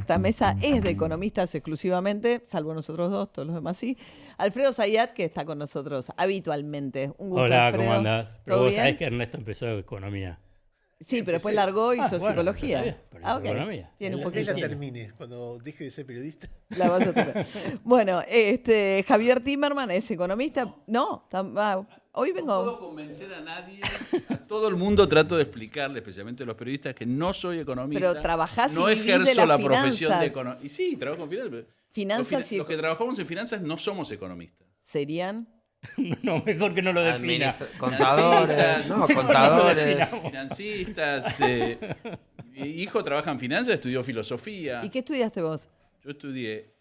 Esta mesa es de economistas exclusivamente, salvo nosotros dos, todos los demás sí. Alfredo Zayat, que está con nosotros habitualmente. Un gusto, Hola, Alfredo. ¿cómo andás? Pero ¿Todo vos bien? sabés que Ernesto empezó economía. Sí, pero después largó y hizo bueno, psicología. está bien, pero hizo economía. Tiene un Él poquito. La termine, cuando deje de ser periodista. La vas a tener. Bueno, Javier Timerman es economista. No, hoy vengo. No puedo convencer a nadie, a todo el mundo trato de explicarle, especialmente a los periodistas, que no soy economista. Pero trabajás y no vivís de ejerzo las la profesión de finanzas. economista. Y sí, trabajo en finanzas. Finanzas y Los que trabajamos en finanzas no somos economistas. serían. No, mejor que no lo defina. Contadores, no, contadores. Financistas. Mi hijo trabaja en finanzas, estudió filosofía. ¿Y qué estudiaste vos? Yo estudié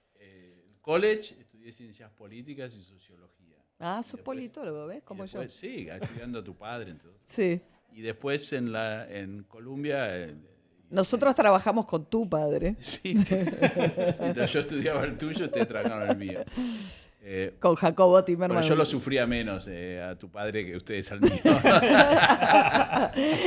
college, estudié ciencias políticas y sociología. Ah, sos después- politólogo, ¿ves? Como yo. Sí, estudiando a tu padre. Entonces. Sí. Y después en Columbia... Nosotros trabajamos con tu padre. Sí, mientras yo estudiaba el tuyo, ustedes trabajaron el mío. Con Jacobo Timerman. Pero yo lo sufría menos a tu padre que ustedes al mío.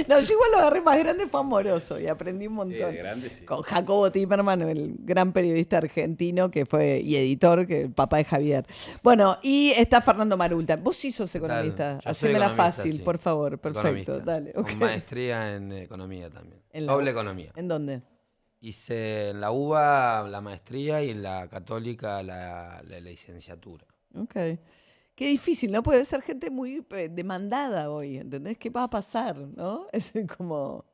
No, yo igual lo agarré más grande, fue amoroso y aprendí un montón. de grande, sí. Con Jacobo Timerman, el gran periodista argentino que fue y editor, que el papá de Javier. Bueno, y está Fernando Marulta. Vos sí sos economista. Yo soy Hacémela economista, fácil, sí. por favor. Perfecto, Economista, dale. con ok. maestría en economía también. En la- Doble economía. ¿En dónde? Hice en la UBA la maestría y en la Católica la licenciatura. Ok. Qué difícil, ¿no? Puede ser gente muy demandada hoy, ¿entendés? ¿Qué va a pasar, no? Es como...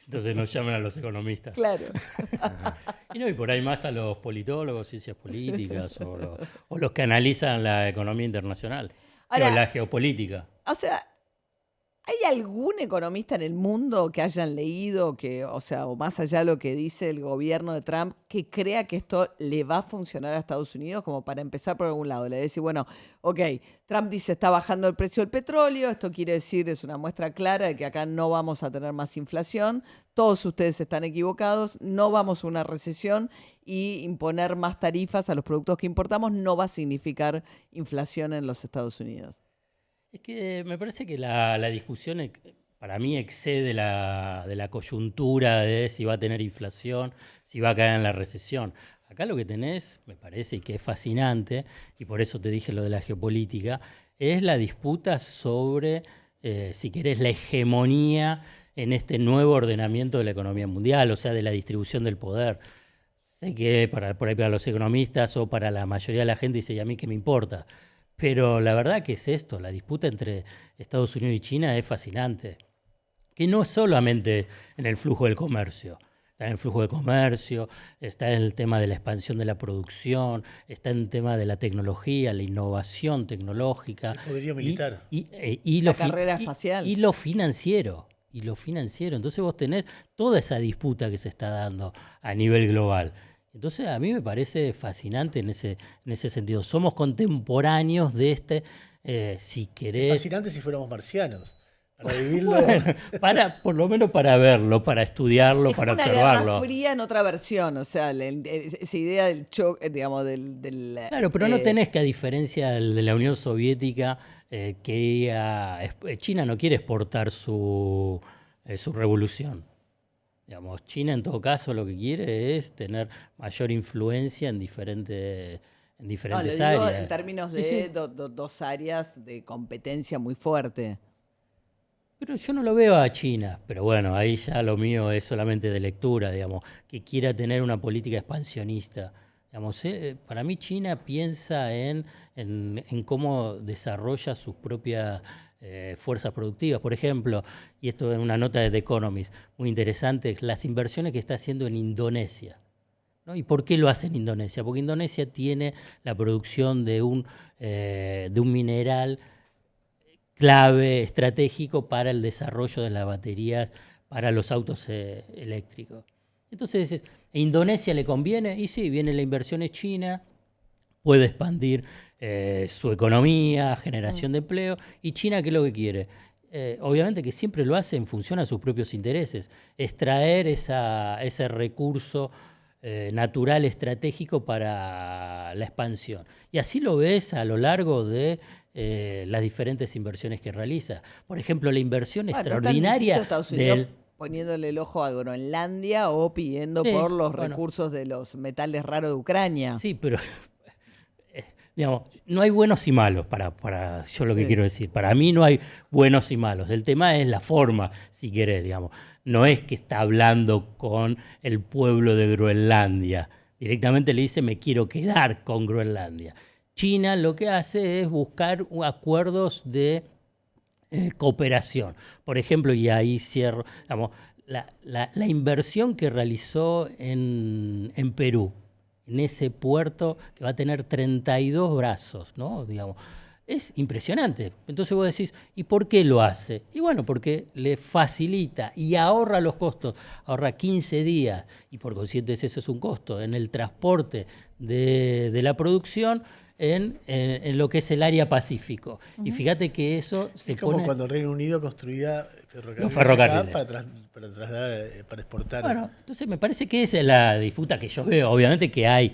Entonces nos llaman a los economistas. Claro. Y por ahí más a los politólogos, ciencias políticas o los que analizan la economía internacional. Ahora- O la geopolítica. O sea, ¿hay algún economista en el mundo que hayan leído, o más allá de lo que dice el gobierno de Trump, que crea que esto le va a funcionar a Estados Unidos? Como para empezar por algún lado, le decir, bueno, ok, Trump dice está bajando el precio del petróleo, esto quiere decir, es una muestra clara de que acá no vamos a tener más inflación, todos ustedes están equivocados, no vamos a una recesión y imponer más tarifas a los productos que importamos no va a significar inflación en los Estados Unidos. Es que me parece que la discusión para mí excede de la coyuntura de si va a tener inflación, si va a caer en la recesión. Acá lo que tenés, me parece, y que es fascinante, y por eso te dije lo de la geopolítica, es la disputa sobre, si querés, la hegemonía en este nuevo ordenamiento de la economía mundial, o sea, de la distribución del poder. Sé que por ahí para los economistas o para la mayoría de la gente dice, ¿y a mí qué me importa? Pero la verdad que es esto, la disputa entre Estados Unidos y China es fascinante. Que no es solamente en el flujo del comercio. Está en el flujo de comercio, está en el tema de la expansión de la producción, está en el tema de la tecnología, la innovación tecnológica. El poderío militar. Y La carrera espacial. Y lo financiero. Entonces vos tenés toda esa disputa que se está dando a nivel global. Entonces a mí me parece fascinante en ese sentido. Somos contemporáneos de si querés... Fascinante si fuéramos marcianos. Para vivirlo. Por lo menos para verlo, para estudiarlo, Es para como una observarlo. Guerra Fría en otra versión, o sea, esa idea del choque, digamos, del Claro, pero no tenés que, a diferencia de la Unión Soviética, China no quiere exportar su revolución. Digamos, China en todo caso lo que quiere es tener mayor influencia en diferentes No, lo digo áreas. en términos Sí, de sí. dos áreas de competencia muy fuerte. Pero yo no lo veo a China, pero bueno, ahí ya lo mío es solamente de lectura, digamos, que quiera tener una política expansionista. Digamos, para mí China piensa en cómo desarrolla sus propias fuerzas productivas. Por ejemplo, y esto es una nota de The Economist, muy interesante, las inversiones que está haciendo en Indonesia. ¿No? ¿Y por qué lo hace en Indonesia? Porque Indonesia tiene la producción de un mineral clave, estratégico para el desarrollo de las baterías para los autos eléctricos. Entonces, ¿a Indonesia le conviene? Y sí, viene la inversión es China, puede expandir su economía, generación de empleo. ¿Y China qué es lo que quiere? Obviamente que siempre lo hace en función a sus propios intereses, extraer ese recurso natural estratégico para la expansión. Y así lo ves a lo largo de las diferentes inversiones que realiza. Por ejemplo, la inversión No es tan extraordinaria distinto Estados Unidos poniéndole el ojo a Groenlandia o pidiendo Sí, por los bueno. recursos de los metales raros de Ucrania. Sí, pero digamos, no hay buenos y malos para yo lo que Sí. quiero decir. Para mí no hay buenos y malos. El tema es la forma, si querés, digamos. No es que está hablando con el pueblo de Groenlandia. Directamente le dice, me quiero quedar con Groenlandia. China lo que hace es buscar acuerdos de cooperación. Por ejemplo, y ahí cierro, digamos, la inversión que realizó en Perú, en ese puerto que va a tener 32 brazos, ¿no? Digamos, es impresionante. Entonces vos decís, ¿y por qué lo hace? Y bueno, porque le facilita y ahorra los costos, ahorra 15 días, y por consiguiente eso es un costo, en el transporte de la producción en lo que es el área Pacífico. Y fíjate que eso se Es como pone... cuando el Reino Unido construía Los ferrocarriles acá ferrocarriles. para trasladar, para exportar. Bueno, entonces me parece que esa es la disputa que yo veo. Obviamente que hay,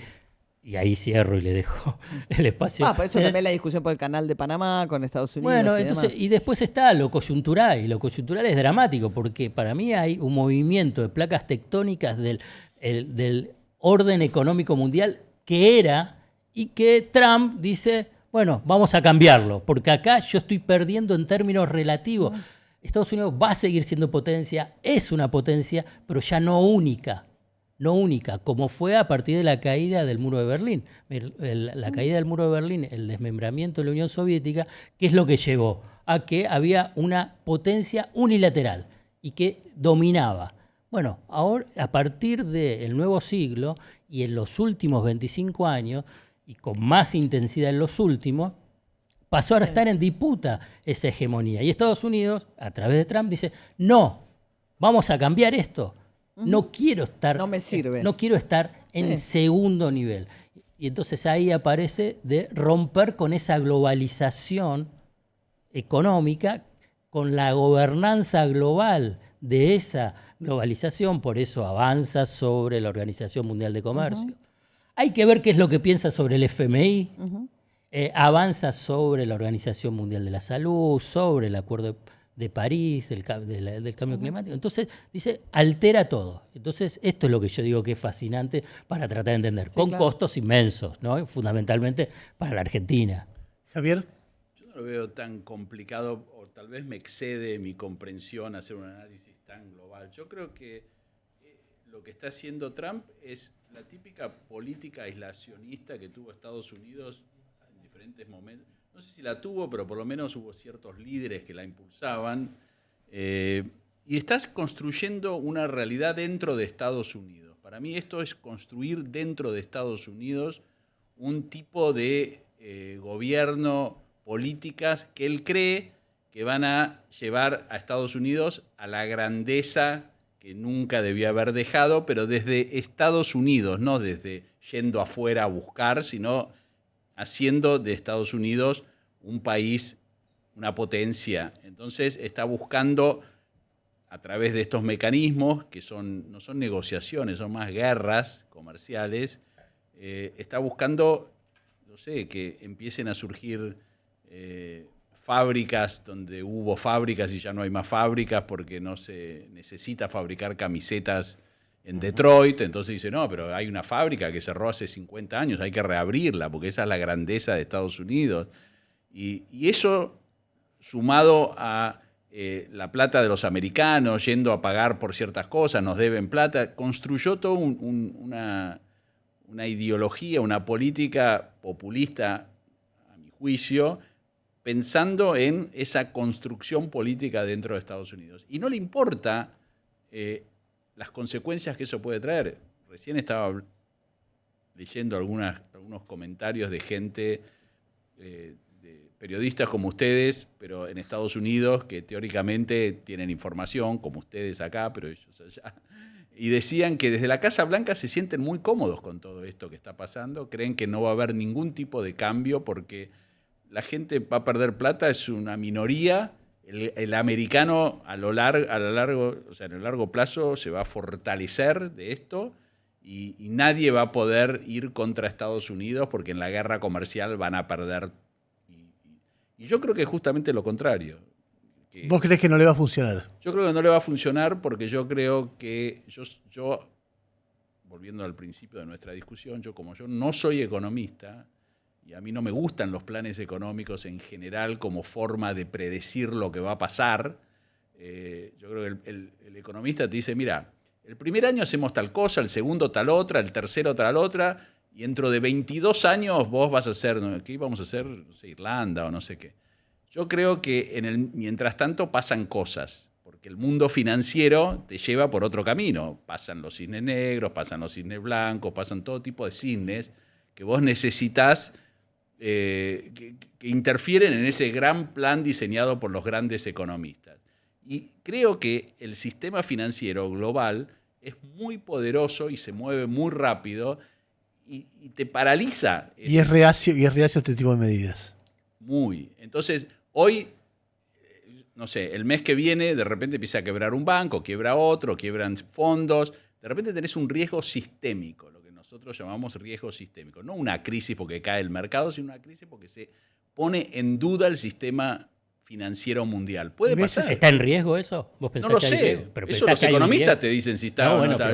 y ahí cierro y le dejo el espacio. Por eso también la discusión por el canal de Panamá con Estados Unidos. Bueno, y entonces, demás. y después está lo coyuntural, y lo coyuntural es dramático, porque para mí hay un movimiento de placas tectónicas del orden económico mundial que era, y que Trump dice, bueno, vamos a cambiarlo, porque acá yo estoy perdiendo en términos relativos. Estados Unidos va a seguir siendo potencia, es una potencia, pero ya no única. No única, como fue a partir de la caída del muro de Berlín. La caída del muro de Berlín, el desmembramiento de la Unión Soviética, ¿qué es lo que llevó? A que había una potencia unilateral y que dominaba. Bueno, ahora, a partir del nuevo siglo y en los últimos 25 años, y con más intensidad en los últimos, pasó a estar en disputa esa hegemonía. Y Estados Unidos, a través de Trump, dice, no, vamos a cambiar esto. No quiero estar, No me sirve. no quiero estar en Sí. segundo nivel. Y entonces ahí aparece de romper con esa globalización económica, con la gobernanza global de esa globalización, por eso avanza sobre la Organización Mundial de Comercio. Hay que ver qué es lo que piensa sobre el FMI, avanza sobre la Organización Mundial de la Salud, sobre el Acuerdo de París, del cambio climático. Entonces, dice, altera todo. Entonces, esto es lo que yo digo que es fascinante para tratar de entender, con claro. costos inmensos, ¿no? Fundamentalmente para la Argentina. Javier, Yo no lo veo tan complicado, o tal vez me excede mi comprensión hacer un análisis tan global. Yo creo que lo que está haciendo Trump es la típica política aislacionista que tuvo Estados Unidos en diferentes momentos. No sé si la tuvo, pero por lo menos hubo ciertos líderes que la impulsaban. Y estás construyendo una realidad dentro de Estados Unidos. Para mí esto es construir dentro de Estados Unidos un tipo de gobierno, políticas que él cree que van a llevar a Estados Unidos a la grandeza que nunca debió haber dejado, pero desde Estados Unidos, no desde yendo afuera a buscar, sino haciendo de Estados Unidos un país, una potencia. Entonces está buscando, a través de estos mecanismos, que no son negociaciones, son más guerras comerciales, está buscando, no sé, que empiecen a surgir fábricas donde hubo fábricas y ya no hay más fábricas porque no se necesita fabricar camisetas en Detroit. Entonces dice, no, pero hay una fábrica que cerró hace 50 años, hay que reabrirla porque esa es la grandeza de Estados Unidos. Y eso, sumado a la plata de los americanos, yendo a pagar por ciertas cosas, nos deben plata, construyó toda una ideología, una política populista, a mi juicio, pensando en esa construcción política dentro de Estados Unidos. Y no le importa las consecuencias que eso puede traer. Recién estaba leyendo algunos comentarios de gente, de periodistas como ustedes, pero en Estados Unidos, que teóricamente tienen información, como ustedes acá, pero ellos allá. Y decían que desde la Casa Blanca se sienten muy cómodos con todo esto que está pasando, creen que no va a haber ningún tipo de cambio porque la gente va a perder plata, es una minoría. El americano en el largo plazo se va a fortalecer de esto y nadie va a poder ir contra Estados Unidos porque en la guerra comercial van a perder. Y yo creo que es justamente lo contrario. ¿Vos crees que no le va a funcionar? Yo creo que no le va a funcionar porque yo creo que yo volviendo al principio de nuestra discusión, como yo no soy economista y a mí no me gustan los planes económicos en general como forma de predecir lo que va a pasar, yo creo que el economista te dice, mira, el primer año hacemos tal cosa, el segundo tal otra, el tercero tal otra, y dentro de 22 años vos vas a hacer, ¿qué íbamos a hacer? No sé, Irlanda o no sé qué. Yo creo que mientras tanto pasan cosas, porque el mundo financiero te lleva por otro camino. Pasan los cisnes negros, pasan los cisnes blancos, pasan todo tipo de cisnes que vos necesitas que interfieren en ese gran plan diseñado por los grandes economistas. Y creo que el sistema financiero global es muy poderoso y se mueve muy rápido y te paraliza. Y es reacio a este tipo de medidas. Muy. Entonces, hoy, no sé, el mes que viene de repente empieza a quebrar un banco, quiebra otro, quiebran fondos. De repente tenés un riesgo sistémico, lo que nosotros llamamos riesgo sistémico. No una crisis porque cae el mercado, sino una crisis porque se pone en duda el sistema financiero mundial. ¿Puede pasar? ¿Está en riesgo eso? ¿Vos pensás No lo que hay sé. riesgo? ¿Pero Eso pensás los que hay un economistas riesgo? te dicen si está No, o no bueno, está.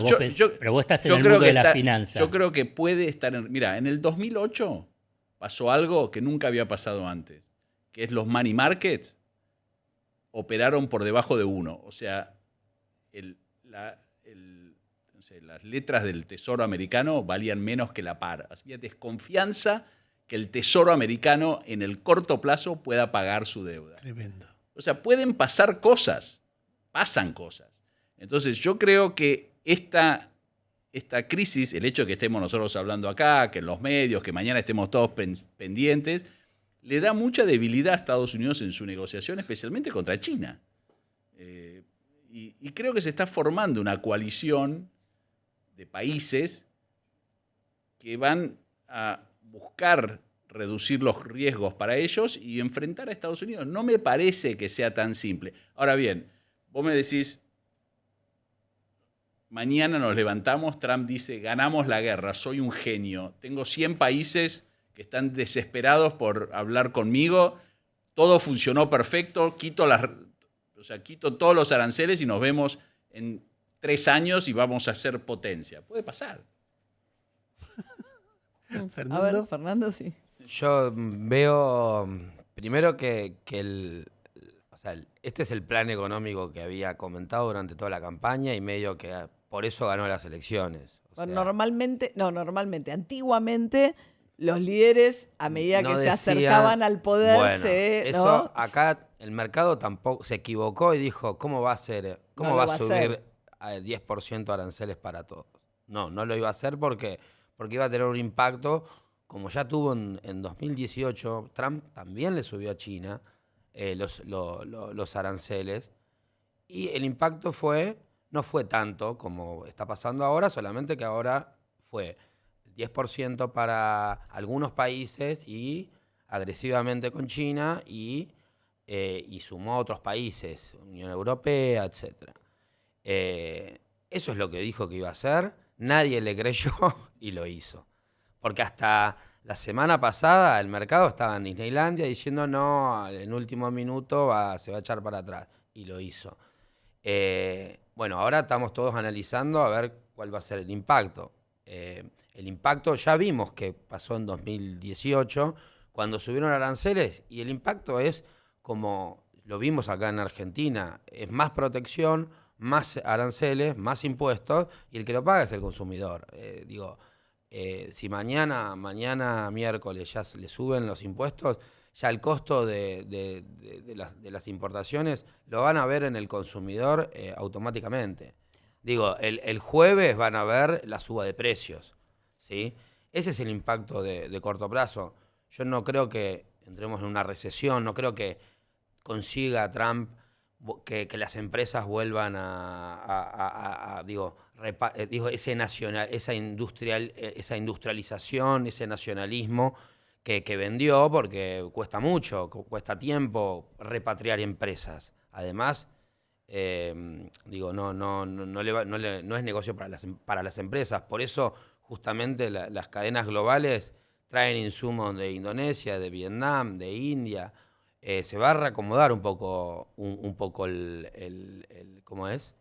pero vos estás en el creo mundo que de las finanzas. Yo creo que puede estar en... Mira, en el 2008 pasó algo que nunca había pasado antes, que es los money markets operaron por debajo de 1. O sea, no sé, las letras del Tesoro americano valían menos que la par. Había desconfianza que el Tesoro americano en el corto plazo pueda pagar su deuda. Tremendo. O sea, pueden pasar cosas, pasan cosas. Entonces yo creo que esta crisis, el hecho de que estemos nosotros hablando acá, que en los medios, que mañana estemos todos pendientes, le da mucha debilidad a Estados Unidos en su negociación, especialmente contra China. Y creo que se está formando una coalición de países que van a buscar reducir los riesgos para ellos y enfrentar a Estados Unidos. No me parece que sea tan simple. Ahora bien, vos me decís, mañana nos levantamos, Trump dice, ganamos la guerra, soy un genio, tengo 100 países que están desesperados por hablar conmigo, todo funcionó perfecto, quito todos los aranceles y nos vemos en 3 años y vamos a ser potencia. Puede pasar. A ver, Fernando, sí. Yo veo primero que este es el plan económico que había comentado durante toda la campaña y medio que por eso ganó las elecciones. Antiguamente los líderes a medida que se acercaban al poder acá el mercado tampoco se equivocó y dijo, ¿cómo va a ser? ¿Cómo va a subir a 10% aranceles para todos? No lo iba a hacer porque iba a tener un impacto. Como ya tuvo en 2018, Trump también le subió a China los aranceles y el impacto no fue tanto como está pasando ahora, solamente que ahora fue 10% para algunos países y agresivamente con China y sumó a otros países, Unión Europea, etc. Eso es lo que dijo que iba a hacer, nadie le creyó y lo hizo. Porque hasta la semana pasada el mercado estaba en Disneylandia diciendo no, en último minuto se va a echar para atrás. Y lo hizo. Bueno, ahora estamos todos analizando a ver cuál va a ser el impacto. El impacto ya vimos que pasó en 2018 cuando subieron aranceles y el impacto es como lo vimos acá en Argentina, es más protección, más aranceles, más impuestos y el que lo paga es el consumidor. Si mañana miércoles ya le suben los impuestos, ya el costo de las importaciones lo van a ver en el consumidor automáticamente. El jueves van a ver la suba de precios, ¿sí? Ese es el impacto de corto plazo. Yo no creo que entremos en una recesión, no creo que consiga Trump que las empresas vuelvan esa industrialización, ese nacionalismo que vendió, porque cuesta mucho, cuesta tiempo repatriar empresas. Además, no es negocio para las empresas. Por eso, justamente, las cadenas globales traen insumos de Indonesia, de Vietnam, de India, se va a reacomodar un poco, ¿cómo es?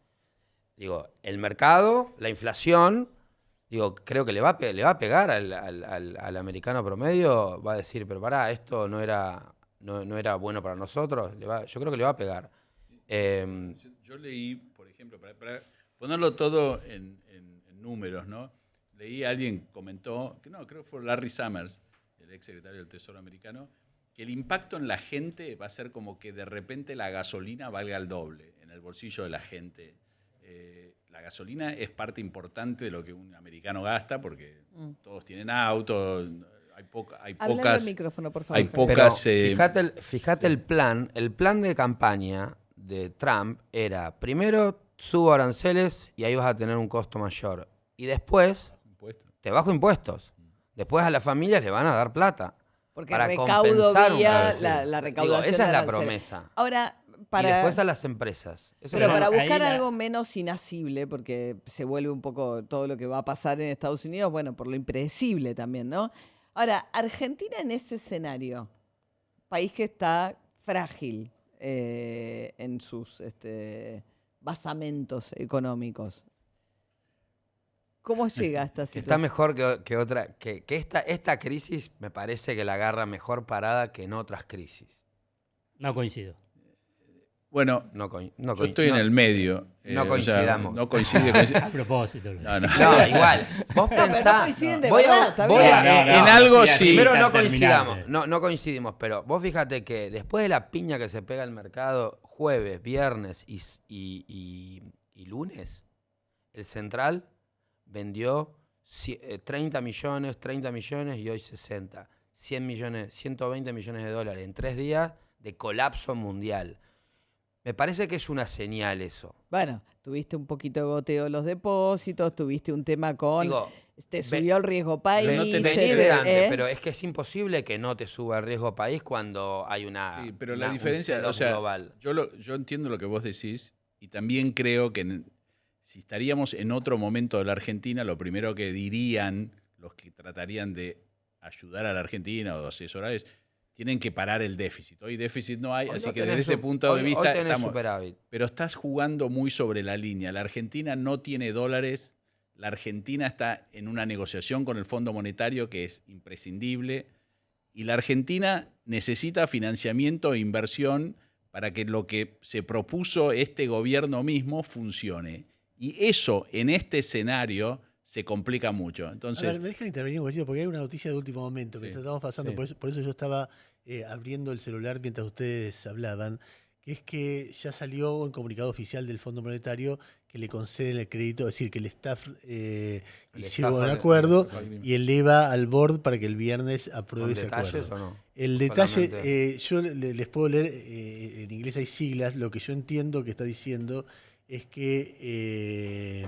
Digo, el mercado, la inflación, digo, creo que le va a pegar al americano promedio, va a decir, pero pará, esto no era bueno para nosotros, yo creo que le va a pegar. Yo leí, por ejemplo, para ponerlo todo en números, ¿no? Leí a alguien comentó, creo que fue Larry Summers, el ex secretario del Tesoro americano, que el impacto en la gente va a ser como que de repente la gasolina valga el doble en el bolsillo de la gente. La gasolina es parte importante de lo que un americano gasta porque todos tienen autos, hay pocas... al micrófono, por favor. Hay pocas... Fíjate el plan de campaña de Trump era, primero subo aranceles y ahí vas a tener un costo mayor. Y después te bajo impuestos. Después a las familias le van a dar plata. Porque para recaudo compensar vía la recaudación. Digo, esa es la aranceles. promesa. Ahora, Y después a las empresas. Pero para buscar ahí algo menos inasible, porque se vuelve un poco todo lo que va a pasar en Estados Unidos, bueno, por lo impredecible también, ¿no? Ahora, Argentina en ese escenario, país que está frágil en sus basamentos económicos, ¿cómo llega a esta situación? Está mejor que otra. Que esta crisis me parece que la agarra mejor parada que en otras crisis. No coincido. Bueno, yo estoy en el medio. No coincidamos. No coincide. A propósito. No. No, igual. Vos pensás. No coinciden de verdad, está bien. En algo sí. Primero no Terminante. coincidamos. No coincidimos, pero vos fíjate que después de la piña que se pega al mercado jueves, viernes y lunes, el Central vendió 30 millones y hoy 60. 100 millones, 120 millones de dólares en 3 días de colapso mundial. Me parece que es una señal eso. Bueno, tuviste un poquito de goteo de los depósitos, tuviste un tema con... Digo, te subió el riesgo país. Vení de antes, pero es que es imposible que no te suba el riesgo país cuando hay Sí, pero la diferencia, un global. Yo entiendo lo que vos decís y también creo que si estaríamos en otro momento de la Argentina, lo primero que dirían los que tratarían de ayudar a la Argentina o de asesorar es tienen que parar el déficit. Hoy déficit no hay, así que desde ese punto de vista estamos... superávit. Pero estás jugando muy sobre la línea. La Argentina no tiene dólares. La Argentina está en una negociación con el Fondo Monetario que es imprescindible. Y la Argentina necesita financiamiento e inversión para que lo que se propuso este gobierno mismo funcione. Y eso, en este escenario, se complica mucho. Entonces, a ver, me dejan intervenir un poquito porque hay una noticia de último momento que estamos pasando, sí. por eso yo estaba abriendo el celular mientras ustedes hablaban, que es que ya salió un comunicado oficial del Fondo Monetario que le conceden el crédito, es decir, que el staff llegó a un acuerdo y eleva al board para que el viernes apruebe ese acuerdo. ¿O no? El detalle, yo les puedo leer, en inglés hay siglas, lo que yo entiendo que está diciendo es que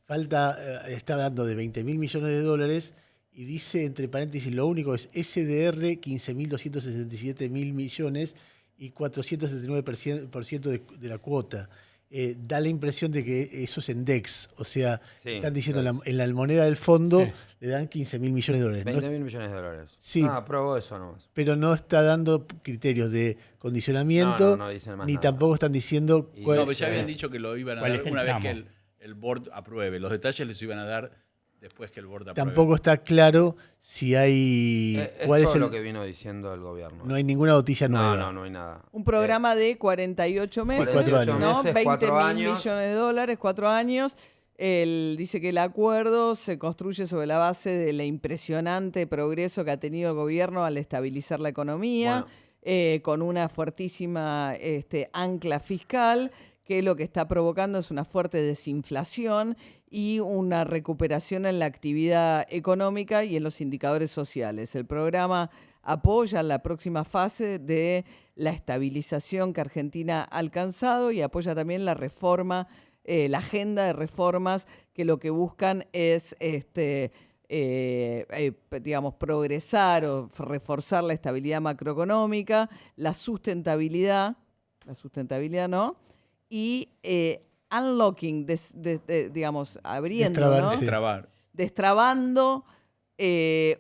está hablando de 20.000 millones de dólares y dice, entre paréntesis, lo único es SDR 15.267 mil millones y 479% de la cuota. Da la impresión de que eso es en DEX, o sea, están diciendo en la moneda del fondo le dan 15.000 millones de dólares. 20.000 millones de dólares. Sí, aprobó eso nomás. pero no está dando criterios de condicionamiento, no dicen más ni nada. tampoco están diciendo... no, pero ya habían dicho que lo iban a ¿Cuál dar es el una vez tramo? que el board apruebe. Los detalles les iban a dar después que el board apruebe. Tampoco está claro si hay... Es todo lo que vino diciendo el gobierno. No hay ninguna noticia nueva. No hay nada. Un programa de 48 meses, 4 años. ¿no? meses, 20 4 mil años. millones de dólares, 4 años. Él dice que el acuerdo se construye sobre la base de la impresionante progreso que ha tenido el gobierno al estabilizar la economía, con una fuertísima ancla fiscal, que lo que está provocando es una fuerte desinflación y una recuperación en la actividad económica y en los indicadores sociales. El programa apoya la próxima fase de la estabilización que Argentina ha alcanzado y apoya también la reforma, la agenda de reformas que lo que buscan es progresar o reforzar la estabilidad macroeconómica, la sustentabilidad, ¿no? Y unlocking, abriendo, Destrabar, ¿no? sí. Destrabar. Destrabando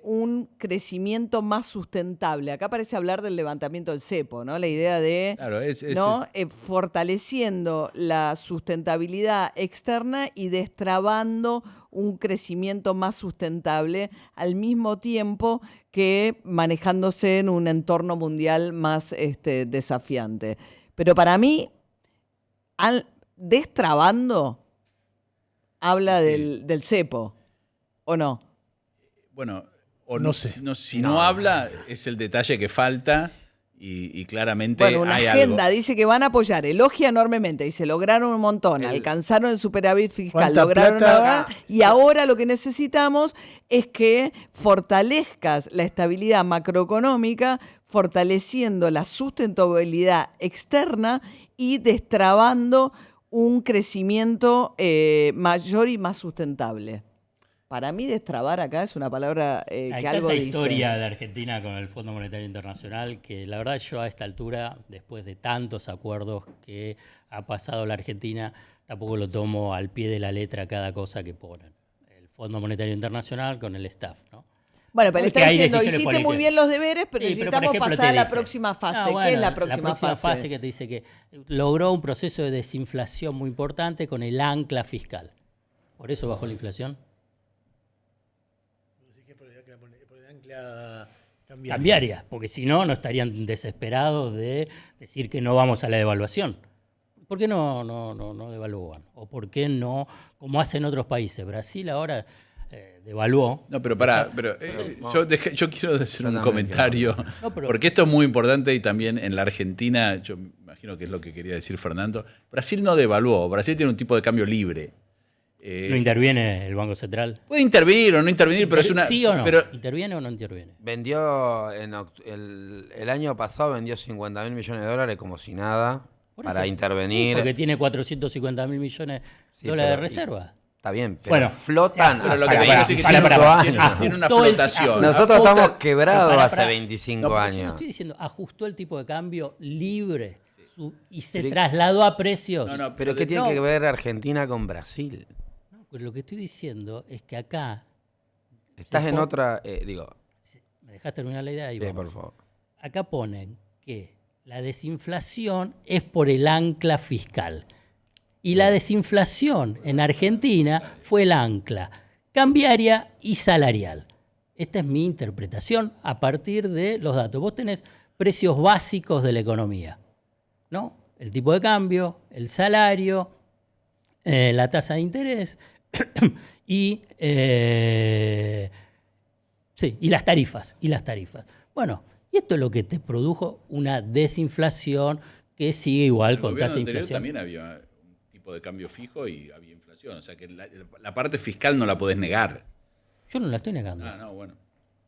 un crecimiento más sustentable. Acá parece hablar del levantamiento del cepo, ¿no? La idea de Claro, ¿no? Fortaleciendo la sustentabilidad externa y destrabando un crecimiento más sustentable al mismo tiempo que manejándose en un entorno mundial más desafiante. Pero para mí, destrabando habla Sí. del cepo, ¿o no? Bueno, o No sé. si no habla, es el detalle que falta y claramente Bueno, una hay agenda algo. dice que van a apoyar, elogia enormemente, y se lograron un montón, alcanzaron el superávit fiscal, ¿Cuánta lograron plata? y ahora lo que necesitamos es que fortalezcas la estabilidad macroeconómica, fortaleciendo la sustentabilidad externa y destrabando un crecimiento mayor y más sustentable. Para mí destrabar acá es una palabra Hay que tanta algo dice. historia de Argentina con el Fondo Monetario Internacional que la verdad yo a esta altura, después de tantos acuerdos que ha pasado la Argentina, tampoco lo tomo al pie de la letra cada cosa que ponen. El Fondo Monetario Internacional con el staff, ¿no? Bueno, pero le Porque está hay diciendo, decisiones hiciste muy políticas. bien los deberes, pero Sí, por necesitamos ejemplo, pasar a te la dice, próxima fase. no, ¿Qué bueno, es la próxima fase? que te dice que logró un proceso de desinflación muy importante con el ancla fiscal. ¿Por eso bajó la inflación? Por el ancla Cambiaria, porque si no, no estarían desesperados de decir que no vamos a la devaluación. ¿Por qué no devalúan? ¿O por qué no, como hacen otros países? Brasil ahora devaluó. No, pero pará, yo quiero hacer un también comentario, No, pero- porque esto es muy importante y también en la Argentina, yo me imagino que es lo que quería decir Fernando, Brasil no devaluó, Brasil tiene un tipo de cambio libre. ¿No interviene el Banco Central? Puede intervenir o no intervenir, pero es una... ¿Sí o no? Pero, ¿Interviene o no interviene? Vendió, el año pasado vendió 50.000 millones de dólares como si nada Por para eso. intervenir. Porque tiene 450.000 millones de Sí, dólares de pero- reserva. Está bien, pero Bueno, flotan pero lo hace que te digo es que 25 tiene una Ajustó el- flotación. Nosotros Ajusta- estamos quebrados Pero hace pará. 25 No, pero yo no años. estoy diciendo, ajustó el tipo de cambio libre y se Pero- trasladó a precios. No, Pero ¿qué tiene que ver Argentina con Brasil? No, pero lo que estoy diciendo es que acá, Estás en por- otra, ¿me dejas terminar la idea? Ahí sí, vamos. por favor. Acá ponen que la desinflación es por el ancla fiscal. Y la desinflación en Argentina fue el ancla cambiaria y salarial. Esta es mi interpretación a partir de los datos. Vos tenés precios básicos de la economía, ¿no? El tipo de cambio, el salario, la tasa de interés y, sí, y las tarifas. Bueno, y esto es lo que te produjo una desinflación que sigue igual el con gobierno tasa de anterior inflación. también había un tipo de cambio fijo y había inflación. O sea que la parte fiscal no la podés negar. Yo no la estoy negando. Ah, no, bueno.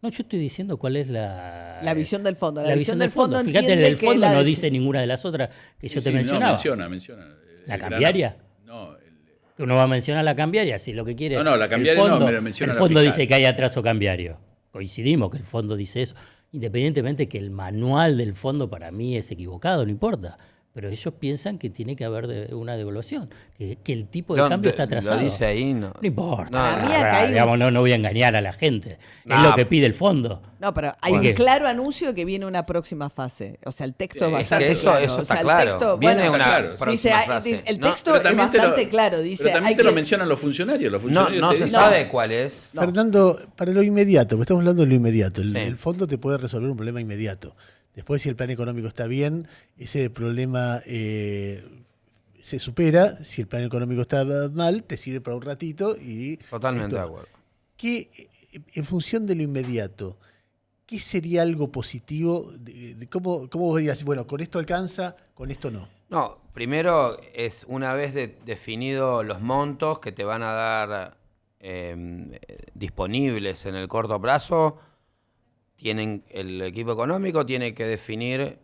No, yo estoy diciendo cuál es la visión del fondo. La visión del fondo. Fíjate, entiende el que fondo la no desi- dice ninguna de las otras que yo te Sí, mencionaba. No, menciona. ¿La El cambiaria? No, Que uno va a mencionar la cambiaria, si lo que quiere. No, la cambiaria el no, fondo, pero menciona el la fondo fiscal. dice que hay atraso cambiario. Coincidimos que el fondo dice eso. Independientemente que el manual del fondo para mí es equivocado, no importa. Pero ellos piensan que tiene que haber una devaluación, que el tipo de cambio está atrasado. Lo dice ahí, no. No importa. Para mí acá hay un- Digamos, no voy a engañar a la gente. No. Es lo que pide el fondo. No, pero hay Bueno. un claro anuncio que viene una próxima fase. O sea, el texto Sí, es es que bastante eso claro. está O sea, el claro. texto, Viene bueno, una claro. próxima dice, frase. dice, el No, texto Pero es también te lo- bastante claro. Dice, pero también hay te lo que- mencionan los funcionarios. Los No, funcionarios no te se dicen- sabe cuál es. Fernando, para lo inmediato, porque estamos hablando de lo inmediato, Sí. el fondo te puede resolver un problema inmediato. Después, si el plan económico está bien, ese problema se supera. Si el plan económico está mal, te sirve para un ratito y... Totalmente esto. de acuerdo. ¿Qué, en función de lo inmediato, qué sería algo positivo? ¿Cómo vos dirías, bueno, con esto alcanza, con esto no? No, primero es una vez definido los montos que te van a dar disponibles en el corto plazo, el equipo económico tiene que definir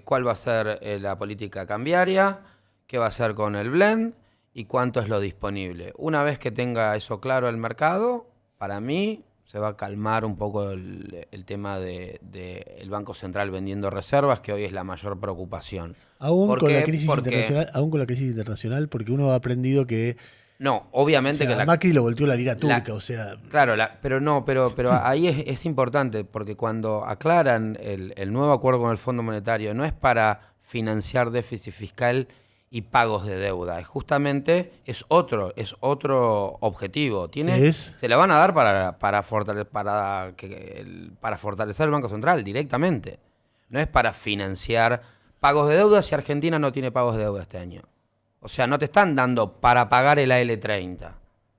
cuál va a ser la política cambiaria, qué va a hacer con el blend y cuánto es lo disponible. Una vez que tenga eso claro el mercado, para mí se va a calmar un poco el tema del Banco Central vendiendo reservas, que hoy es la mayor preocupación. Aún ¿Por con qué? la crisis Porque- internacional, aún con la crisis internacional, porque uno ha aprendido que No, obviamente O sea, que Macri lo volteó la lira turca, o sea... Claro, pero ahí es importante, porque cuando aclaran el nuevo acuerdo con el Fondo Monetario, no es para financiar déficit fiscal y pagos de deuda, es otro objetivo. Se le van a dar para fortalecer el Banco Central directamente. No es para financiar pagos de deuda si Argentina no tiene pagos de deuda este año. O sea, no te están dando para pagar el AL30.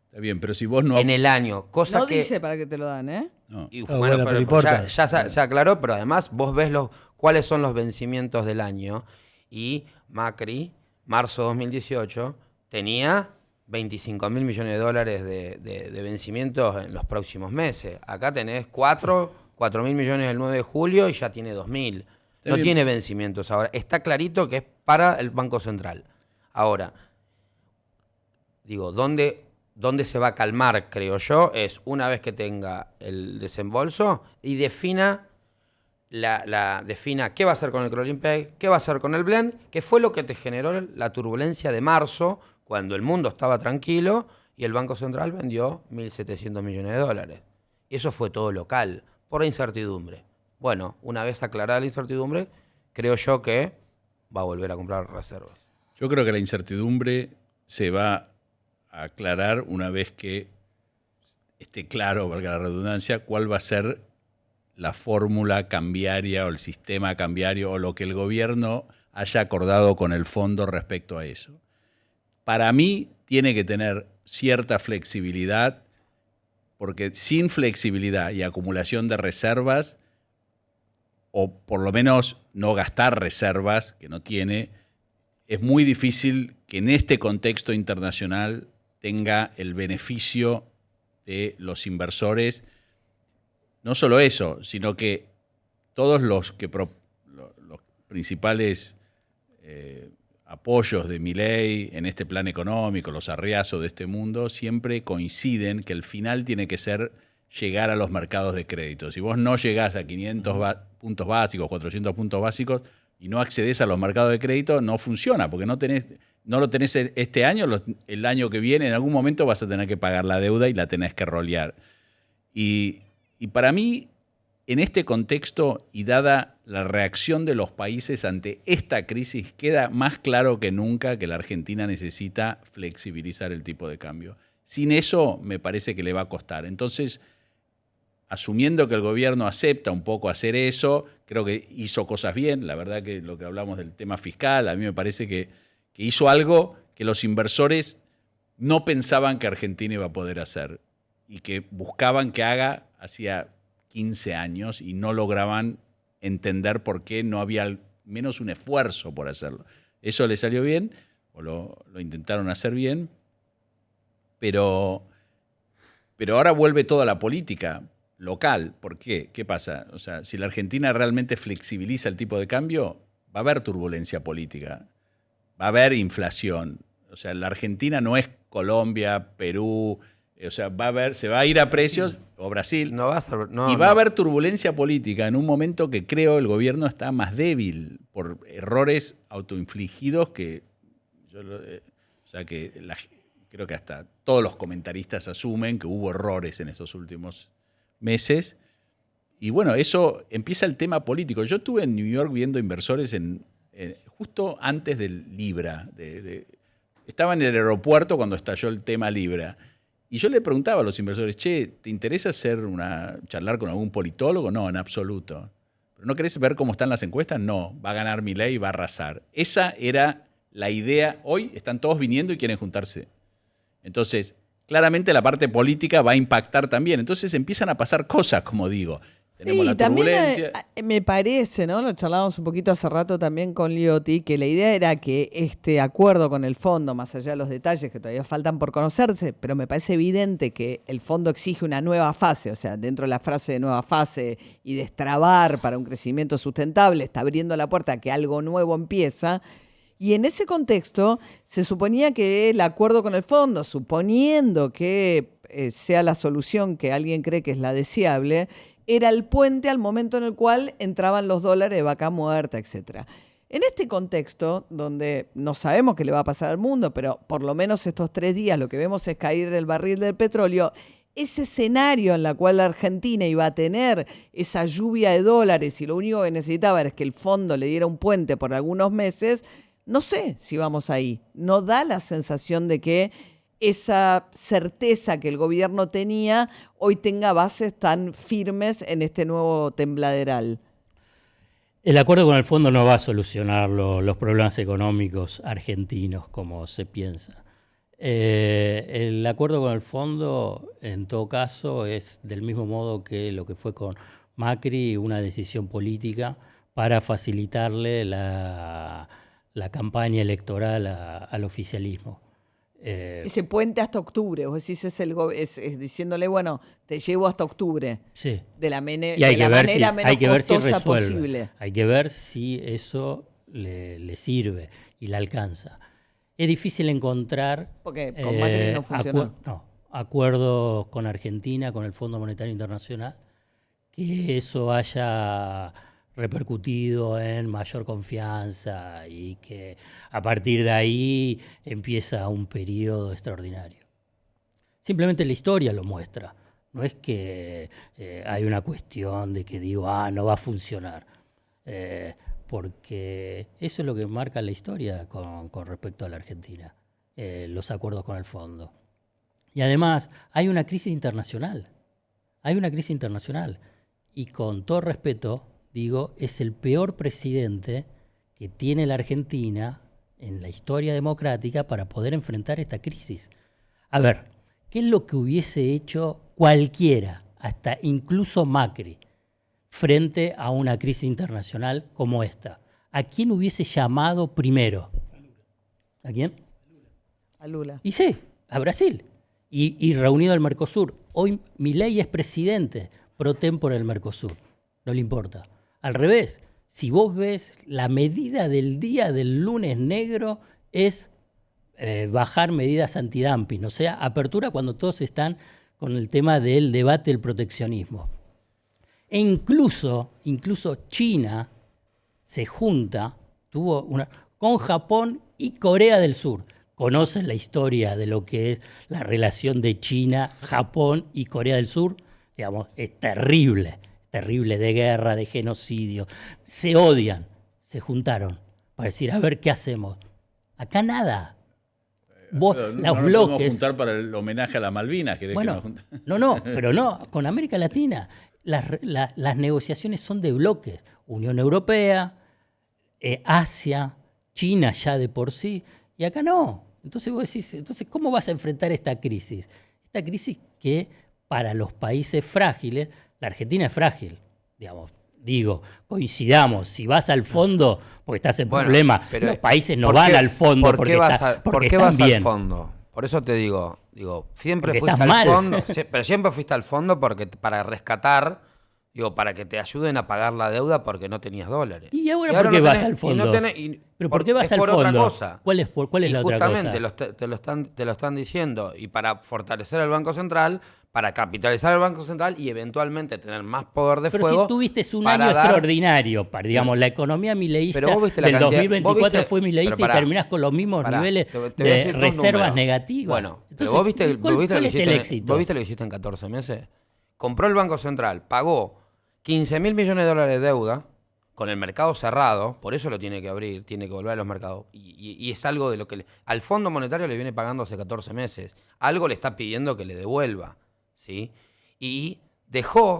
Está bien, pero si vos no... En el año, cosa no que... dice para qué te lo dan, ¿eh? No. Y, bueno, pero importa. ya se aclaró, pero además vos ves cuáles son los vencimientos del año. Y Macri, marzo 2018, tenía 25.000 millones de dólares de vencimientos en los próximos meses. Acá tenés 4.000 millones el 9 de julio y ya tiene 2.000. No bien. tiene vencimientos ahora. Está clarito que es para el Banco Central. Ahora, digo, ¿dónde se va a calmar, creo yo? Es una vez que tenga el desembolso y defina qué va a hacer con el crawling peg, qué va a hacer con el blend, que fue lo que te generó la turbulencia de marzo, cuando el mundo estaba tranquilo y el Banco Central vendió 1.700 millones de dólares. Eso fue todo local, por incertidumbre. Bueno, una vez aclarada la incertidumbre, creo yo que va a volver a comprar reservas. Yo creo que la incertidumbre se va a aclarar una vez que esté claro, valga la redundancia, cuál va a ser la fórmula cambiaria o el sistema cambiario o lo que el gobierno haya acordado con el fondo respecto a eso. Para mí tiene que tener cierta flexibilidad, porque sin flexibilidad y acumulación de reservas, o por lo menos no gastar reservas que no tiene, es muy difícil que en este contexto internacional tenga el beneficio de los inversores. No solo eso, sino que todos los principales apoyos de Milei en este plan económico, los Arriazo de este mundo, siempre coinciden que el final tiene que ser llegar a los mercados de crédito. Si vos no llegás a 500 puntos básicos, 400 puntos básicos, y no accedes a los mercados de crédito, no funciona, porque no lo tenés este año, el año que viene, en algún momento vas a tener que pagar la deuda y la tenés que rolear. Y para mí, en este contexto y dada la reacción de los países ante esta crisis, queda más claro que nunca que la Argentina necesita flexibilizar el tipo de cambio. Sin eso, me parece que le va a costar. Entonces, asumiendo que el gobierno acepta un poco hacer eso, creo que hizo cosas bien. La verdad que lo que hablamos del tema fiscal, a mí me parece que hizo algo que los inversores no pensaban que Argentina iba a poder hacer y que buscaban que haga hacía 15 años y no lograban entender por qué no había al menos un esfuerzo por hacerlo. Eso le salió bien, o lo intentaron hacer bien, pero ahora vuelve toda la política local. ¿Por qué? ¿Qué pasa? O sea, si la Argentina realmente flexibiliza el tipo de cambio, va a haber turbulencia política, va a haber inflación. O sea, la Argentina no es Colombia, Perú, o sea, se va a ir a precios, o Brasil, no va a ser, no, y va a haber turbulencia política en un momento que creo el gobierno está más débil por errores autoinfligidos que creo que hasta todos los comentaristas asumen que hubo errores en estos últimos meses. Y bueno, eso empieza el tema político. Yo estuve en New York viendo inversores justo antes del Libra. Estaba en el aeropuerto cuando estalló el tema Libra. Y yo le preguntaba a los inversores, che, ¿te interesa charlar con algún politólogo? No, en absoluto. ¿Pero no querés ver cómo están las encuestas? No, va a ganar Milei y va a arrasar. Esa era la idea. Hoy están todos viniendo y quieren juntarse. Entonces, claramente la parte política va a impactar también. Entonces empiezan a pasar cosas, como digo. Tenemos la turbulencia. También me parece, ¿no? Lo charlábamos un poquito hace rato también con Liotti, que la idea era que este acuerdo con el fondo, más allá de los detalles que todavía faltan por conocerse, pero me parece evidente que el fondo exige una nueva fase, o sea, dentro de la frase de nueva fase y destrabar para un crecimiento sustentable, está abriendo la puerta a que algo nuevo empieza. Y en ese contexto se suponía que el acuerdo con el fondo, suponiendo que sea la solución que alguien cree que es la deseable, era el puente al momento en el cual entraban los dólares de vaca muerta, etc. En este contexto, donde no sabemos qué le va a pasar al mundo, pero por lo menos estos 3 días lo que vemos es caer el barril del petróleo, ese escenario en el cual la Argentina iba a tener esa lluvia de dólares y lo único que necesitaba era que el fondo le diera un puente por algunos meses, no sé si vamos ahí. No da la sensación de que esa certeza que el gobierno tenía hoy tenga bases tan firmes en este nuevo tembladeral. El acuerdo con el fondo no va a solucionar los problemas económicos argentinos como se piensa. El acuerdo con el fondo, en todo caso, es del mismo modo que lo que fue con Macri, una decisión política para facilitarle la campaña electoral al oficialismo. Ese puente hasta octubre, vos decís, es diciéndole, bueno, te llevo hasta octubre. Sí. De la, Y hay que ver manera menos costosa posible. Hay que ver si eso le sirve y le alcanza. Es difícil encontrar porque con Macri no funcionó. Acuerdos con Argentina, con el Fondo Monetario Internacional, que eso haya repercutido en mayor confianza y que a partir de ahí empieza un periodo extraordinario. Simplemente la historia lo muestra. No es que hay una cuestión de que digo, no va a funcionar. Porque eso es lo que marca la historia con respecto a la Argentina, los acuerdos con el fondo. Y además hay una crisis internacional. Y con todo respeto, digo, es el peor presidente que tiene la Argentina en la historia democrática para poder enfrentar esta crisis. A ver, ¿qué es lo que hubiese hecho cualquiera, hasta incluso Macri, frente a una crisis internacional como esta? ¿A quién hubiese llamado primero? ¿A quién? A Lula. Y sí, a Brasil. Y reunido al Mercosur. Hoy Milei es presidente pro tempore del Mercosur. No le importa. Al revés, si vos ves la medida del día del lunes negro es bajar medidas antidumping, o sea, apertura cuando todos están con el tema del debate del proteccionismo. E incluso China se junta, con Japón y Corea del Sur. ¿Conocen la historia de lo que es la relación de China, Japón y Corea del Sur? Digamos, es terrible, de guerra, de genocidio. Se odian, se juntaron para decir, a ver, ¿qué hacemos? Acá nada. No nos podemos juntar para el homenaje a las Malvinas. Bueno, pero no, con América Latina. Las negociaciones son de bloques. Unión Europea, Asia, China ya de por sí, y acá no. Entonces vos decís, ¿cómo vas a enfrentar esta crisis? Esta crisis que para los países frágiles, la Argentina es frágil, digamos. Digo, coincidamos, si vas al fondo porque estás en problema, pero los países no van al fondo ¿por qué vas al fondo? Por eso te digo, siempre fuiste al fondo, pero siempre fuiste al fondo porque para rescatar, para que te ayuden a pagar la deuda porque no tenías dólares. ¿Y ahora por qué vas al fondo? ¿Pero por qué vas al fondo? Otra cosa. ¿Cuál es la otra cosa? Justamente te lo están diciendo. Y para fortalecer el Banco Central, para capitalizar el Banco Central y eventualmente tener más poder de fuego. Pero si tuviste un año extraordinario, digamos, la economía mileísta del 2024 fue mileísta y terminás con los mismos niveles de reservas negativas. Bueno, entonces, pero ¿cuál es el éxito? ¿Vos viste lo que hiciste en 14 meses? Compró el Banco Central, pagó 15.000 millones de dólares de deuda con el mercado cerrado, por eso lo tiene que abrir, tiene que volver a los mercados. Y es algo de lo que al Fondo Monetario le viene pagando hace 14 meses. Algo le está pidiendo que le devuelva. ¿Sí? Y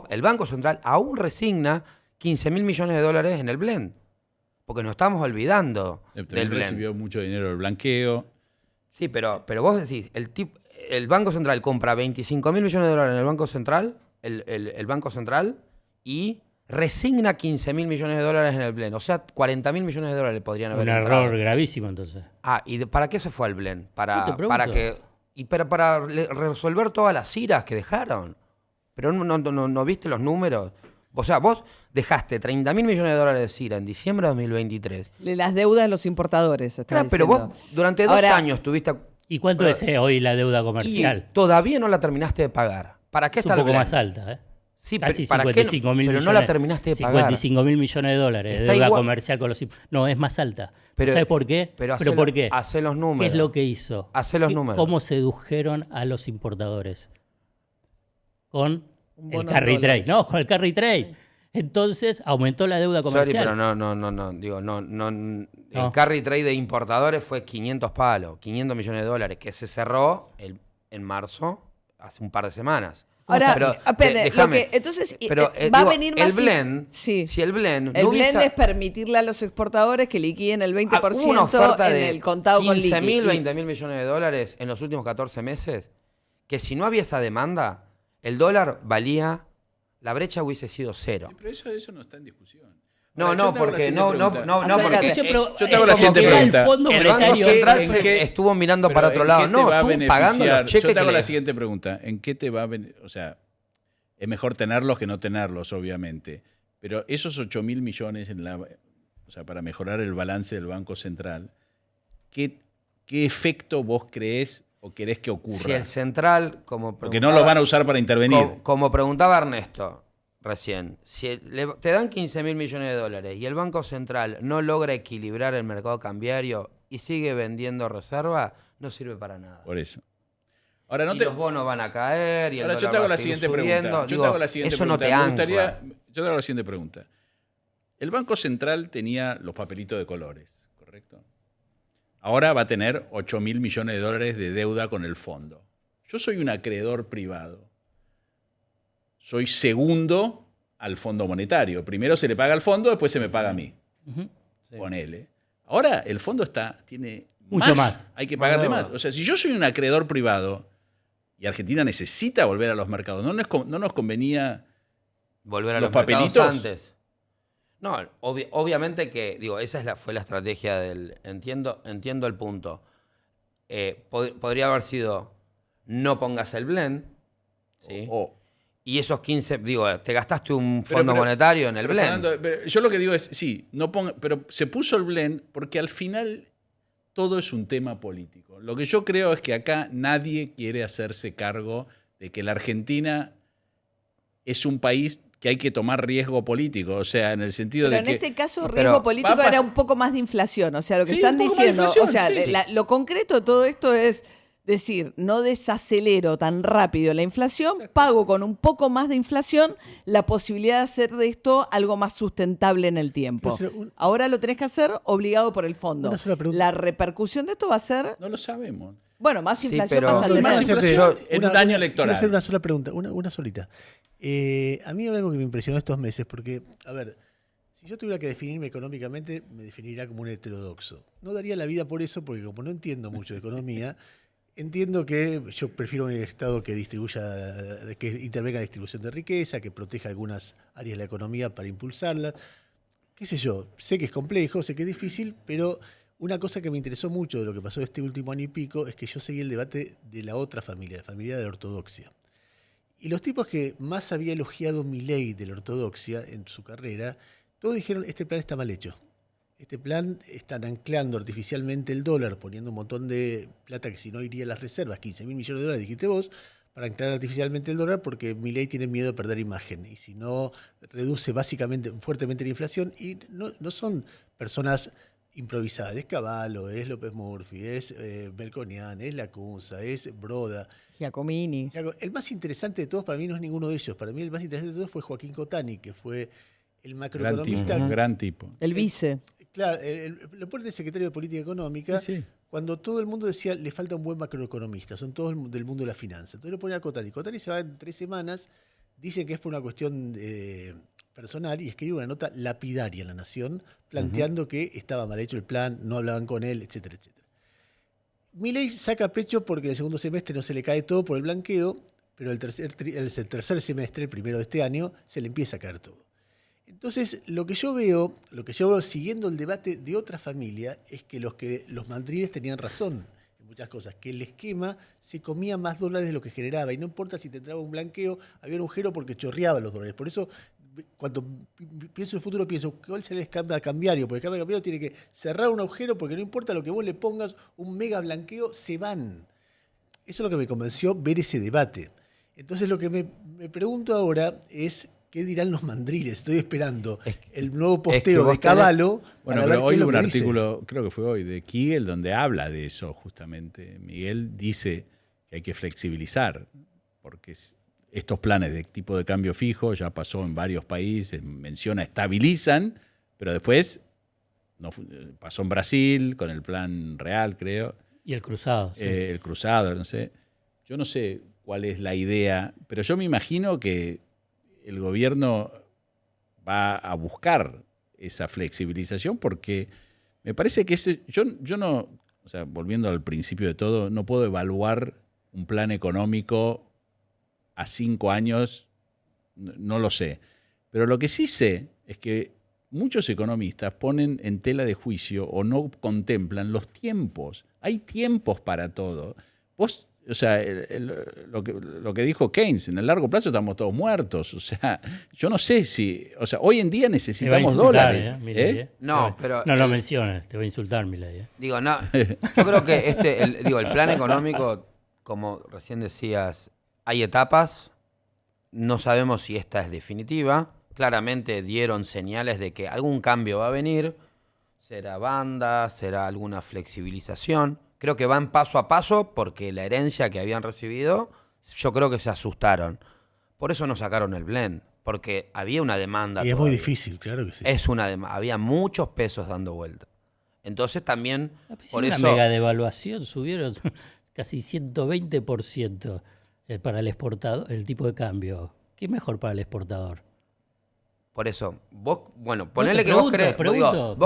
el Banco Central aún resigna 15.000 millones de dólares en el blend. Porque nos estamos olvidando del blend. Recibió mucho dinero del blanqueo. Sí, pero vos decís, el Banco Central compra 25.000 millones de dólares en el Banco Central, el Banco Central, y resigna 15.000 millones de dólares en el blend. O sea, 40.000 millones de dólares podrían haber entrado. Un error gravísimo, entonces. ¿Y para qué se fue al blend? Para resolver todas las iras que dejaron. Pero no viste los números. O sea, vos dejaste 30.000 millones de dólares de IRA en diciembre de 2023. Las deudas de los importadores. Claro, pero vos durante 2 años tuviste... ¿Y cuánto es hoy la deuda comercial? Y todavía no la terminaste de pagar. ¿Para qué está el blend? Es un poco más alta, ¿eh? Sí, casi ¿para qué? 55 mil Pero millones. no la terminaste de pagar. 55 mil millones de dólares de Está deuda igual. comercial con los... No, es más alta. Pero- ¿Sabes por qué? pero ¿por qué? hacé los números. ¿Qué es lo que hizo? Hacé los números. ¿Cómo sedujeron a los importadores? Con Un el bono carry en dólar. trade. No, con el carry trade. Entonces aumentó la deuda Sorry, comercial. pero no. Digo, no. No. El carry trade de importadores fue 500 palos, 500 millones de dólares, que se cerró en marzo, hace un par de semanas. Ahora, Pero, espere, déjame. entonces Pero, va digo, a venir más... el blend, Sí. si el blend El no blend hubiese- es permitirle a los exportadores que liquiden el 20% hubo una oferta en de el contado con 15 liqui. mil, Y- 20 mil millones de dólares en los últimos 14 meses, que si no había esa demanda, el dólar valía, la brecha hubiese sido cero. Pero eso no está en discusión. No, Ahora, yo no, te hago la porque siguiente pregunta. porque Acércate. Yo te hago la es como siguiente que pregunta. El Fondo El Banco Monetario Central ¿en qué- estuvo mirando Pero para otro ¿en lado. qué te No, va a estuvo pagando beneficiar? los cheques Yo te hago que la le- siguiente pregunta. ¿En qué te va a beneficiar? O sea, es mejor tenerlos que no tenerlos, obviamente. Pero esos 8.000 millones o sea, para mejorar el balance del Banco Central, ¿qué efecto vos creés o querés que ocurra? Si el central, como Porque no lo van a usar para intervenir. como preguntaba Ernesto recién, si te dan 15 mil millones de dólares y el Banco Central no logra equilibrar el mercado cambiario y sigue vendiendo reserva, no sirve para nada. Por eso. Ahora, Y los bonos van a caer y el Ahora, yo dólar te hago va la a seguir siguiente subiendo. pregunta. Yo Digo, te hago la siguiente eso pregunta. no te Me gustaría- ancla. Yo te hago la siguiente pregunta. El Banco Central tenía los papelitos de colores, ¿correcto? Ahora va a tener 8.000 millones de dólares de deuda con el fondo. Yo soy un acreedor privado. Soy segundo al Fondo Monetario. Primero se le paga al fondo, después se me paga a mí. Ujú. Ponele. Ahora el fondo tiene Mucho más. Hay que pagarle Más más. O sea, si yo soy un acreedor privado y Argentina necesita volver a los mercados, ¿no nos convenía Volver a los los mercados papelitos? antes. No, obviamente que, digo, fue la estrategia del... Entiendo el punto. Podría haber sido, no pongas el blend, ¿sí? o- Y esos 15, digo, te gastaste un Pero- fondo pero- monetario en el pero, blend. Fernando, pero yo lo que digo es, sí, no ponga, pero se puso el blend porque al final todo es un tema político. Lo que yo creo es que acá nadie quiere hacerse cargo de que la Argentina es un país que hay que tomar riesgo político, o sea, en el sentido Pero de en que... este caso, Pero riesgo político va a era pas- un poco más de inflación. O sea, lo que Sí, están un poco más de diciendo, inflación, o sea, sí. lo concreto de todo esto es decir, no desacelero tan rápido la inflación, pago con un poco más de inflación la posibilidad de hacer de esto algo más sustentable en el tiempo. Quiero hacer Ahora lo tenés que hacer obligado por el fondo. Una sola pregunta. La repercusión de esto va a ser, No lo sabemos. bueno, más Sí, inflación, pero- más Más alta inflación en un año electoral. Quiero hacer una sola pregunta, una solita. A mí algo que me impresionó estos meses, porque, a ver, si yo tuviera que definirme económicamente, me definiría como un heterodoxo. No daría la vida por eso, porque como no entiendo mucho de economía, entiendo que yo prefiero un Estado que que intervenga en la distribución de riqueza, que proteja algunas áreas de la economía para impulsarlas. Qué sé yo, sé que es complejo, sé que es difícil, pero una cosa que me interesó mucho de lo que pasó este último año y pico es que yo seguí el debate de la otra familia, la familia de la ortodoxia. Y los tipos que más había elogiado Milei de la ortodoxia en su carrera, todos dijeron, este plan está mal hecho. Este plan están anclando artificialmente el dólar, poniendo un montón de plata que si no iría a las reservas, 15.000 millones de dólares, dijiste vos, para anclar artificialmente el dólar porque Milei tiene miedo de perder imagen. Y si no, reduce fuertemente la inflación. Y no son personas improvisadas. Es Cavallo, es López Murphy, es Melconian, es Lacunza, es Broda. Giacomini. El más interesante de todos para mí no es ninguno de ellos. Para mí el más interesante de todos fue Joaquín Cotani, que fue el macroeconomista. Gran tipo. El vice. Claro, lo pone el secretario de Política Económica. Sí. Cuando todo el mundo decía, le falta un buen macroeconomista, son todos del mundo de la finanza. Entonces lo pone a Cotani. Cotani se va en 3 semanas, dicen que es por una cuestión personal y escribe una nota lapidaria en La Nación, planteando que estaba mal hecho el plan, no hablaban con él, etcétera, etcétera. Milei saca pecho porque en el segundo semestre no se le cae todo por el blanqueo, pero el tercer semestre, el primero de este año, se le empieza a caer todo. Entonces, lo que yo veo siguiendo el debate de otra familia es que los mandriles tenían razón en muchas cosas, que el esquema se comía más dólares de lo que generaba, y no importa si te entraba un blanqueo, había un agujero porque chorreaba los dólares. Por eso, cuando pienso en el futuro, pienso, ¿cuál será el esquema cambiario? Porque el esquema cambiario tiene que cerrar un agujero porque no importa lo que vos le pongas, un mega blanqueo, se van. Eso es lo que me convenció ver ese debate. Entonces lo que me pregunto ahora es qué dirán los mandriles. Estoy esperando el nuevo posteo vos de Cavallo. Bueno, para ver pero qué hoy es lo hubo un que dice. artículo, creo que fue hoy, de Kigel, donde habla de eso justamente. Miguel dice que hay que flexibilizar, porque estos planes de tipo de cambio fijo ya pasó en varios países, menciona estabilizan, pero después pasó en Brasil con el plan real, creo. Y el cruzado. Sí. El cruzado, no sé. Yo no sé cuál es la idea, pero yo me imagino que el gobierno va a buscar esa flexibilización porque me parece que yo no, o sea, volviendo al principio de todo, no puedo evaluar un plan económico a 5 años, no lo sé. Pero lo que sí sé es que muchos economistas ponen en tela de juicio o no contemplan los tiempos. Hay tiempos para todo. Vos, o sea, lo que dijo Keynes, en el largo plazo estamos todos muertos. O sea, yo no sé si... O sea, hoy en día necesitamos dólares. Milei, No, pero... No lo menciones, te voy a insultar, Milei. Digo, no, yo creo que el plan económico, como recién decías, hay etapas, no sabemos si esta es definitiva, claramente dieron señales de que algún cambio va a venir, será banda, será alguna flexibilización, creo que van paso a paso porque la herencia que habían recibido, yo creo que se asustaron, por eso no sacaron el blend, porque había una demanda. Y es todavía. muy difícil, claro que sí. Es una demanda, había muchos pesos dando vuelta. Entonces también, por una eso... mega devaluación, subieron casi 120% para el exportador, el tipo de cambio. ¿Qué es mejor para el exportador? Por eso, vos, bueno, ponele que pregunto, vos querés, pregunto,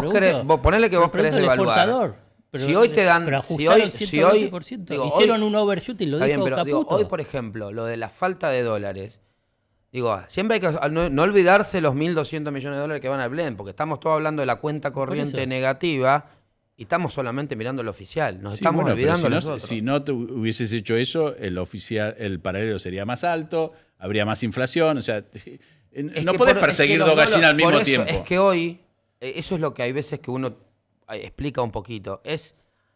ponele que vos querés devaluar. Si hoy te dan, pero si hoy, 120%. digo, hicieron un overshooting, lo está dijo bien, pero Caputo. digo, hoy, por ejemplo, lo de la falta de dólares, digo, siempre hay que no olvidarse los 1.200 millones de dólares que van al blend, porque estamos todos hablando de la cuenta corriente negativa y estamos solamente mirando lo oficial, nos estamos olvidando pero nosotros. si no te hubieses hecho eso, el paralelo sería más alto, habría más inflación, o sea, no podés perseguir dos gallinas al mismo tiempo. Es que hoy, eso es lo que hay veces que uno explica un poquito, es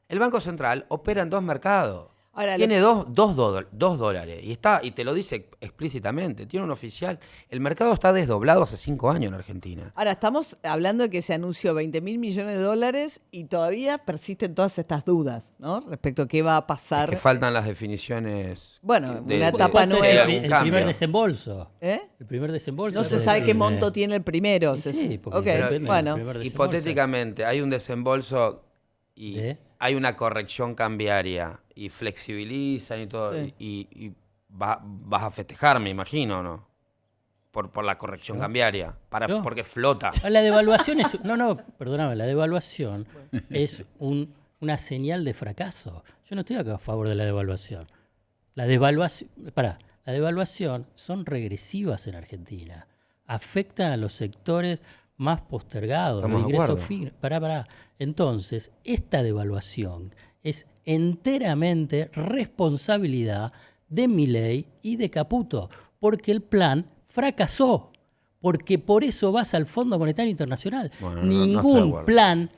el Banco Central opera en dos mercados. Ahora, tiene dos dólares y te lo dice explícitamente, tiene un oficial. El mercado está desdoblado hace 5 años en Argentina. Ahora, estamos hablando de que se anunció 20.000 millones de dólares y todavía persisten todas estas dudas, ¿no? Respecto a qué va a pasar. Es que faltan las definiciones. Bueno, una etapa ¿Cuánto nueva. es el primer desembolso? ¿Eh? El primer desembolso. No se sabe qué monto tiene el primero. Y sí, porque Ok, depende del bueno. primer desembolso. Hipotéticamente, hay un desembolso y ¿Eh? hay una corrección cambiaria y flexibilizan y todo, Sí. y vas a festejar, me imagino, ¿no? Por la corrección cambiaria, No. porque flota. La devaluación es... No, perdóname, la devaluación es una señal de fracaso. Yo no estoy acá a favor de la devaluación. La devaluación son regresivas en Argentina. Afectan a los sectores más postergados. Estamos los de ingresos acuerdo. Pará. Entonces, esta devaluación es enteramente responsabilidad de Milei y de Caputo, porque el plan fracasó, porque por eso vas al Fondo Monetario Internacional. Bueno, no estoy de Ningún acuerdo. plan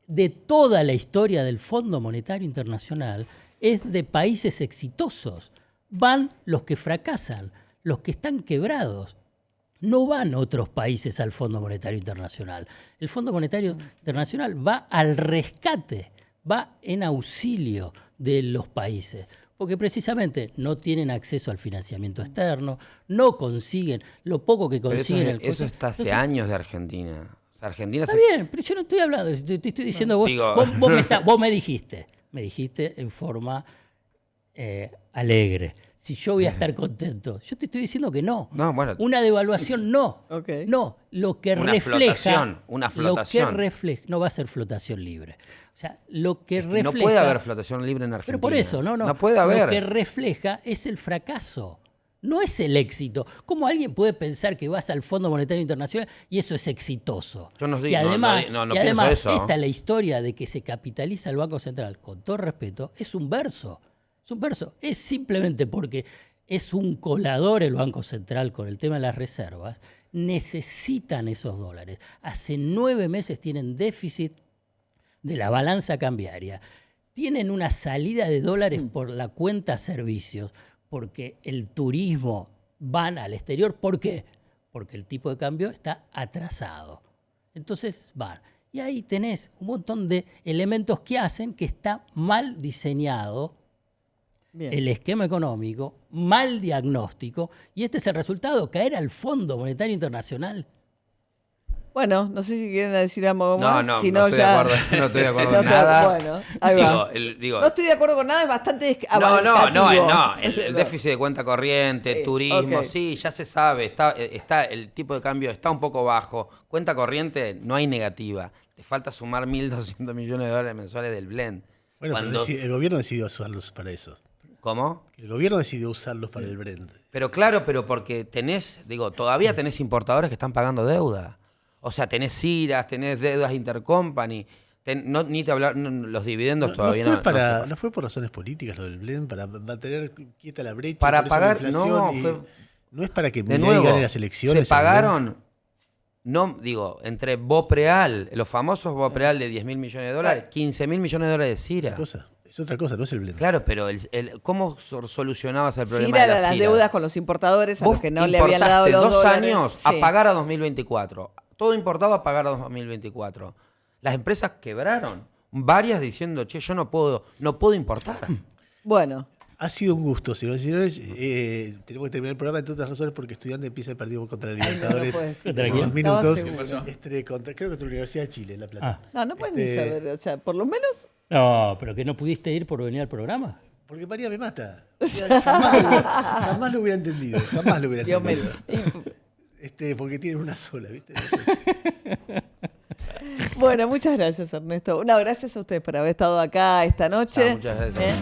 de toda la historia del Fondo Monetario Internacional es de países exitosos. Van los que fracasan, los que están quebrados. No van otros países al Fondo Monetario Internacional. El Fondo Monetario Internacional va al rescate, va en auxilio de los países, porque precisamente no tienen acceso al financiamiento externo, no consiguen, lo poco que Pero consiguen... eso está hace Entonces, años de Argentina. O sea, Argentina está bien, pero yo no estoy hablando, te estoy diciendo, vos me dijiste en forma alegre, si yo voy a estar contento. Yo te estoy diciendo que no. No, bueno. Una devaluación no. Ok. No, lo que Una refleja... flotación. Lo que refleja, no va a ser flotación libre. O sea, lo que refleja... No puede haber flotación libre en Argentina. Pero por eso, no. No puede haber. Lo que refleja es el fracaso. No es el éxito. ¿Cómo alguien puede pensar que vas al Fondo Monetario Internacional y eso es exitoso? Yo no Y además, pienso eso. esta la historia de que se capitaliza el Banco Central, con todo respeto, es un verso. Es un verso. Es simplemente porque es un colador el Banco Central con el tema de las reservas. Necesitan esos dólares. Hace 9 meses tienen déficit de la balanza cambiaria. Tienen una salida de dólares por la cuenta servicios, porque el turismo van al exterior. ¿Por qué? Porque el tipo de cambio está atrasado. Entonces van. Y ahí tenés un montón de elementos que hacen que está mal diseñado Bien. el esquema económico, mal diagnóstico, y este es el resultado, caer al Fondo Monetario Internacional. Bueno, no sé si quieren decir algo más. No, si no estoy de ya... acuerdo, no estoy de acuerdo No en estoy- nada. Bueno, ahí va. Digo, No estoy de acuerdo con nada, es bastante no, abarcativo. el déficit de cuenta corriente, Sí, turismo, ok. sí, ya se sabe, está el tipo de cambio está un poco bajo. Cuenta corriente no hay negativa. Te falta sumar 1.200 millones de dólares mensuales del blend. Bueno, pero Cuando- el gobierno decidió usarlos para eso. ¿Cómo? El gobierno decidió usarlos para el Brent. Pero claro, pero porque todavía tenés importadores que están pagando deuda. O sea, tenés CIRAs, tenés deudas intercompany. Ni te hablar, los dividendos todavía No fue por razones políticas lo del Blend, para mantener quieta la brecha. Para por eso la pagar, inflación, no, y fue- no es para que De Milei nuevo, gane las elecciones. se pagaron, entre BOPREAL, los famosos BOPREAL de 10.000 millones de dólares, 15.000 millones de dólares de CIRA. Es otra cosa, no es el Blend. Claro, pero ¿cómo solucionabas el problema Sí, de la las CIRA? deudas con los importadores a Vos los que no le habían dado importaste los 2 dólares. años Sí. a pagar a 2024. Todo importado a pagar a 2024. Las empresas quebraron. Varias diciendo, che, yo no puedo importar. Bueno, Ha sido un gusto, señoras y señores. Tenemos que terminar el programa, entre otras razones, porque Estudiante empieza el partido contra la Ay, no, no Libertadores. puede ser. en unos Tranquilo. minutos. Estaba seguro. Creo que es la Universidad de Chile, en La Plata. no pueden ni Este, saber. O sea, por lo menos. No, pero que no pudiste ir por venir al programa. Porque María me mata. Jamás lo hubiera entendido. Jamás lo hubiera Dios me entendido. Porque tienen una sola, ¿viste? Bueno, muchas gracias, Ernesto. No, gracias a ustedes por haber estado acá esta noche. Muchas gracias. ¿Eh?